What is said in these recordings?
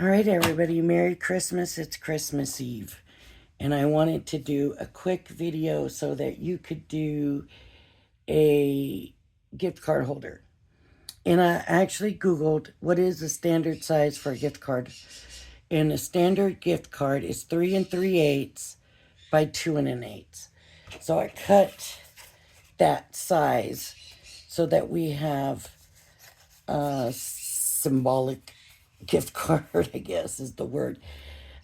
All right, everybody, Merry Christmas. It's Christmas Eve. And I wanted to do a quick video so that you could do a gift card holder. And I actually Googled what is the standard size for a gift card. And a standard gift card is 3 3/8 by 2 1/8. So I cut that size so that we have a symbolic gift card, I guess is the word.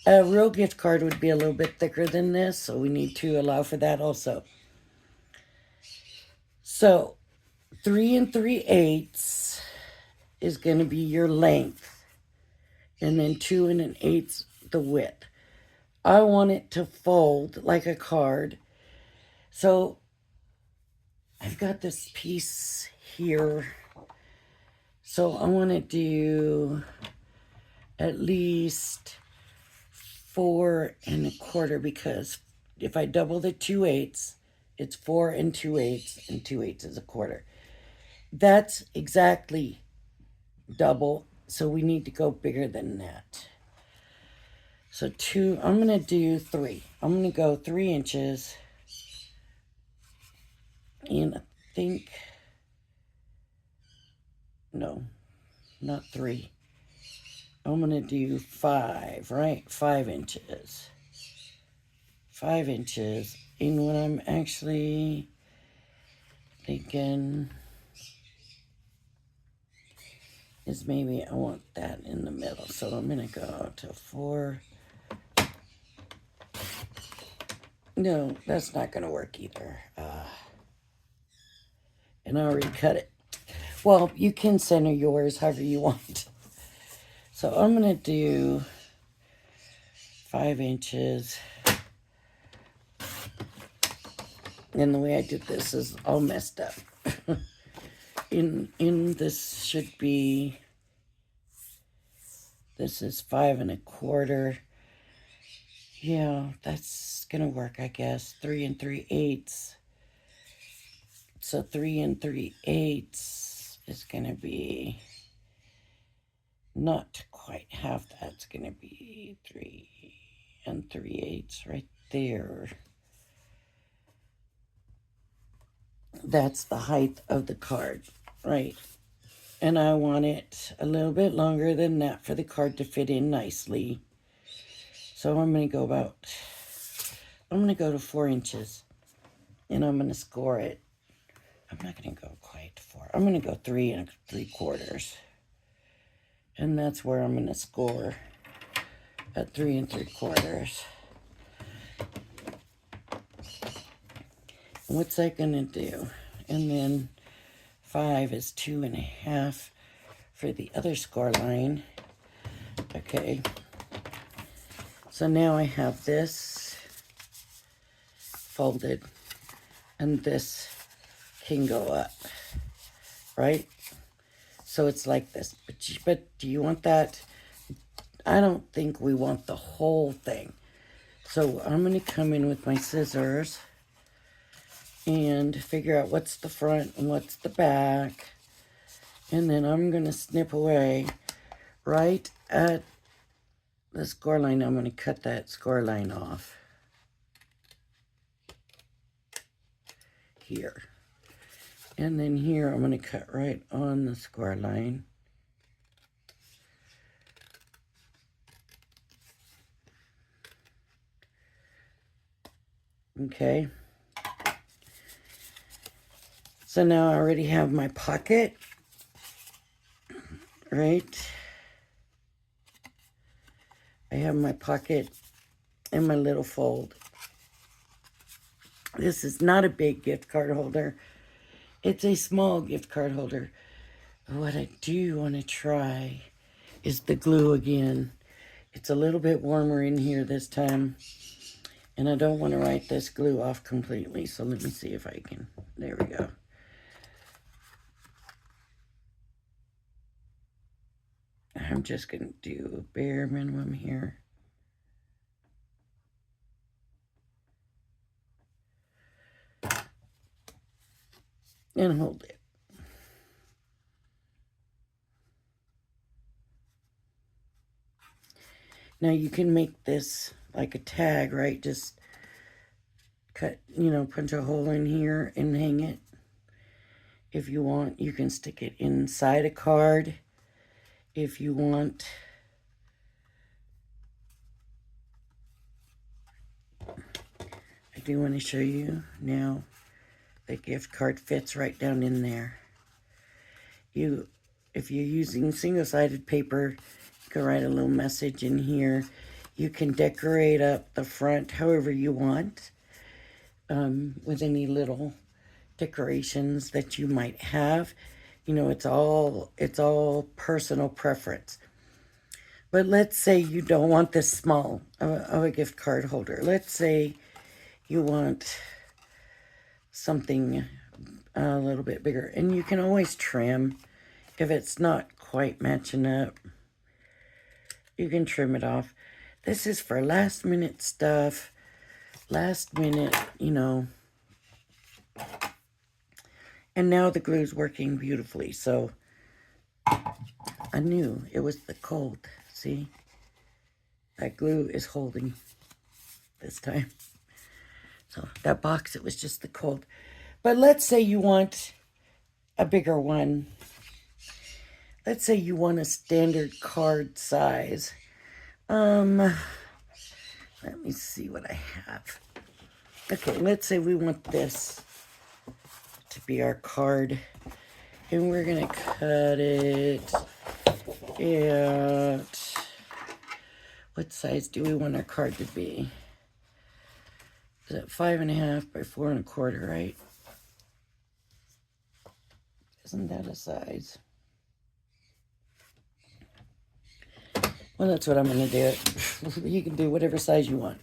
A real gift card would be a little bit thicker than this, so we need to allow for that also. So 3 3/8 is going to be your length, and then 2 1/8 the width. I want it to fold like a card, so I've got this piece here. So I want to do at least 4 1/4, because if I double the 2/8, it's 4 2/8, and 2/8 is a quarter. That's exactly double, so we need to go bigger than that. So I'm going to do 3. I'm going to go 3 inches, and I think, no, not 3. I'm going to do 5, right? 5 inches. 5 inches. And what I'm actually thinking is maybe I want that in the middle. So I'm going to go to 4. No, that's not going to work either. And I already cut it. Well, you can center yours however you want. So I'm going to do 5 inches. And the way I did this is all messed up. in this should be, this is 5 1/4. Yeah, that's going to work, I guess. 3 3/8. So 3 3/8 is going to be not quite half. That's going to be 3 3/8 right there. That's the height of the card, right? And I want it a little bit longer than that for the card to fit in nicely. So I'm going to go to 4 inches, and I'm going to score it. I'm not going to go quite 4. I'm going to go 3 3/4. And that's where I'm going to score, at 3 3/4. What's that going to do? And then 5 is 2 1/2 for the other score line. Okay. So now I have this folded, and this can go up, right? So it's like this. But do you want that? I don't think we want the whole thing. So I'm going to come in with my scissors and figure out what's the front and what's the back. And then I'm going to snip away right at the score line. I'm going to cut that score line off here. And then here I'm going to cut right on the score line. Okay. So now I already have my pocket, right? I have my pocket and my little fold. This is not a big gift card holder. It's a small gift card holder. What I do want to try is the glue again. It's a little bit warmer in here this time, and I don't want to write this glue off completely. So let me see if I can. There we go. I'm just going to do a bare minimum here. And hold it. Now you can make this like a tag, right? Just cut, punch a hole in here and hang it. If you want, you can stick it inside a card. If you want, I do want to show you now. The gift card fits right down in there. If you're using single-sided paper, you can write a little message in here. You can decorate up the front however you want, with any little decorations that you might have. It's all personal preference. But let's say you don't want this small of a gift card holder. Let's say you want something a little bit bigger, and you can always trim if it's not quite matching up. You can trim it off. This is for last minute stuff, last minute, and now the glue's working beautifully. So I knew it was the cold. See, that glue is holding this time. So that box, it was just the cold. But let's say you want a bigger one. Let's say you want a standard card size. Let me see what I have. Okay, let's say we want this to be our card. And we're going to cut it at... What size do we want our card to be? Is it 5.5 by 4.25, right? Isn't that a size? Well, that's what I'm going to do. You can do whatever size you want.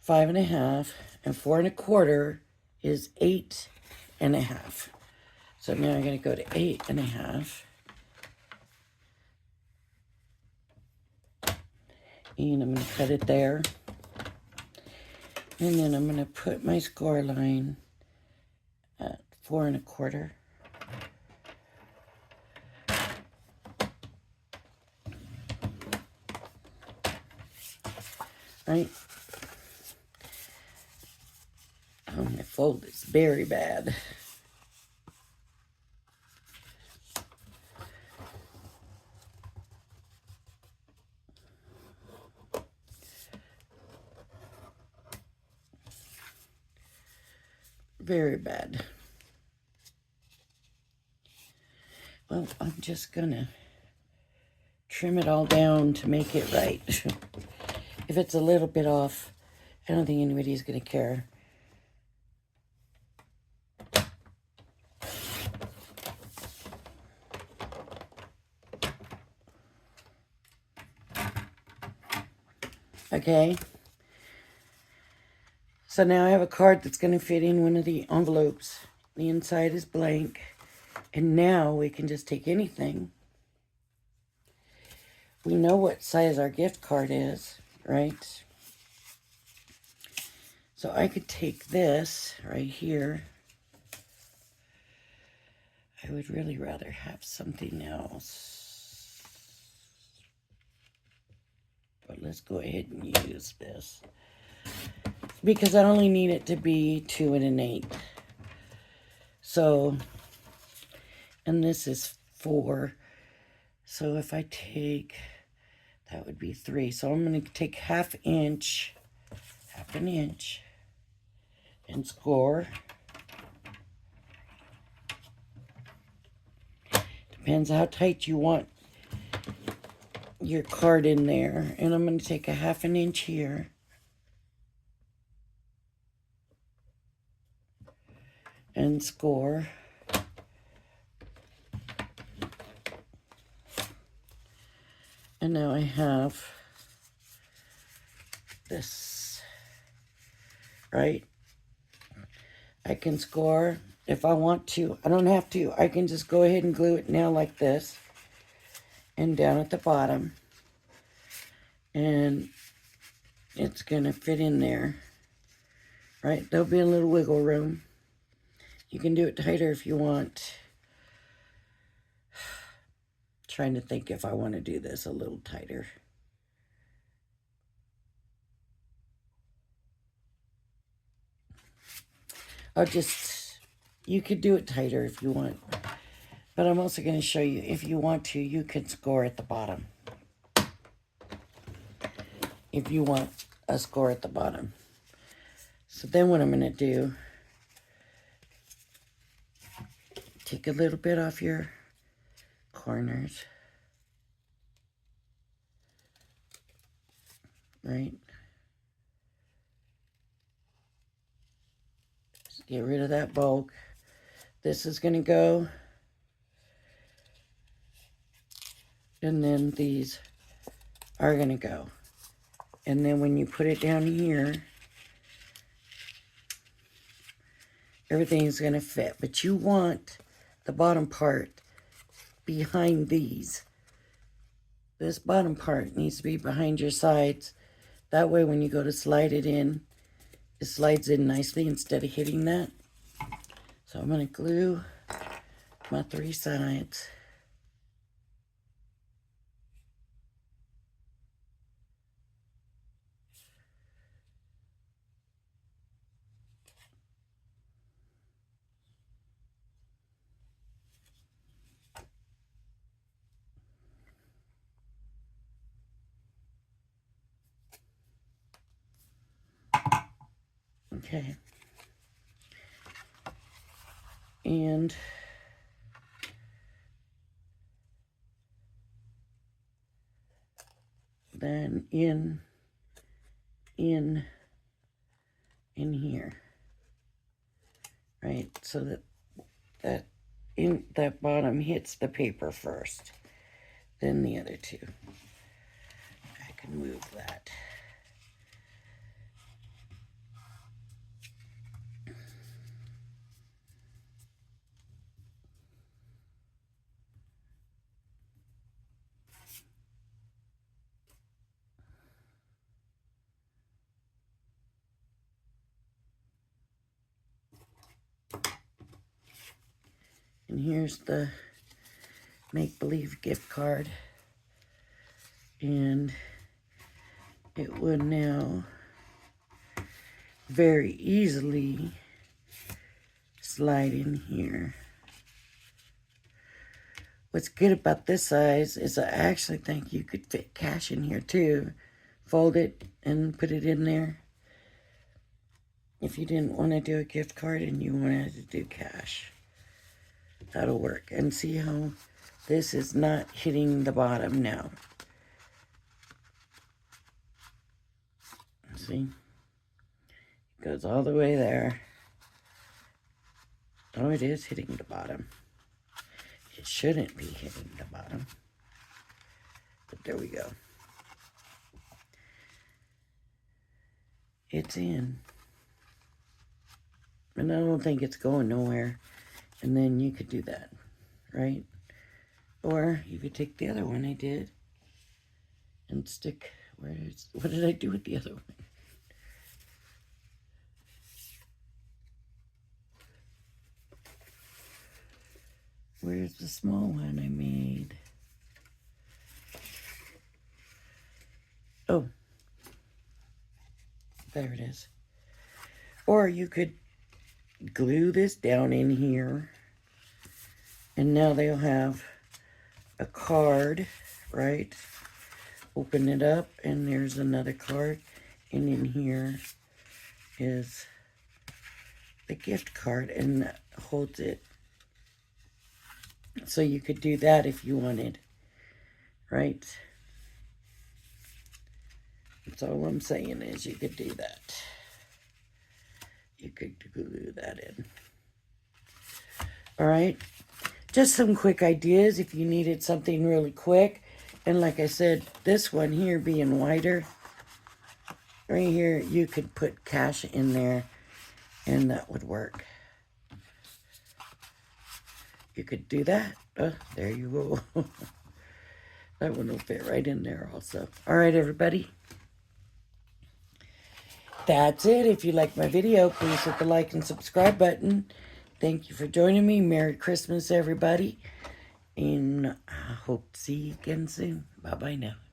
5.5 and 4.25 is 8.5. So now I'm going to go to 8.5. And I'm going to cut it there. And then I'm going to put my score line at 4.25. Right? Oh, my fold is very bad. Very bad. Well, I'm just gonna trim it all down to make it right. If it's a little bit off, I don't think anybody's gonna care. Okay. So now I have a card that's going to fit in one of the envelopes. The inside is blank. And now we can just take anything. We know what size our gift card is, right? So I could take this right here. I would really rather have something else. But let's go ahead and use this. Because I only need it to be 2 and an 8. So, and this is 4. So if I take, that would be 3. So I'm going to take half an inch, and score. Depends how tight you want your card in there. And I'm going to take a half an inch here. And score. And now I have this, right? I can score if I want to. I don't have to. I can just go ahead and glue it now like this. And down at the bottom. And it's going to fit in there. Right? There'll be a little wiggle room. You can do it tighter if you want. Trying to think if I want to do this a little tighter. you could do it tighter if you want. But I'm also going to show you, if you want to, you can score at the bottom. If you want a score at the bottom. So then what I'm going to do, take a little bit off your corners. Right? Just get rid of that bulk. This is going to go. And then these are going to go. And then when you put it down here, everything's going to fit. But you want the bottom part behind these. This bottom part needs to be behind your sides. That way when you go to slide it in, it slides in nicely instead of hitting that. So I'm going to glue my 3 sides. Okay. And then in here. Right? So that bottom hits the paper first. Then the other two. I can move that. And here's the make-believe gift card. And it would now very easily slide in here. What's good about this size is I actually think you could fit cash in here too. Fold it and put it in there. If you didn't want to do a gift card and you wanted to do cash, that'll work. And see how this is not hitting the bottom now. See? It goes all the way there. Oh, it is hitting the bottom. It shouldn't be hitting the bottom. But there we go. It's in. And I don't think it's going nowhere. And then you could do that, right? Or you could take the other one I did and stick, what did I do with the other one? Where's the small one I made? Oh, there it is. Or you could glue this down in here, and now they'll have a card, right? Open it up, and there's another card, and in here is the gift card, and that holds it. So you could do that if you wanted, right? That's all I'm saying is you could do that. You could glue that in. All right. Just some quick ideas if you needed something really quick. And like I said, this one here being wider, right here, you could put cash in there and that would work. You could do that. There you go. That one will fit right in there also. All right, everybody. That's it. If you like my video, please hit the like and subscribe button. Thank you for joining me. Merry Christmas, everybody. And I hope to see you again soon. Bye-bye now.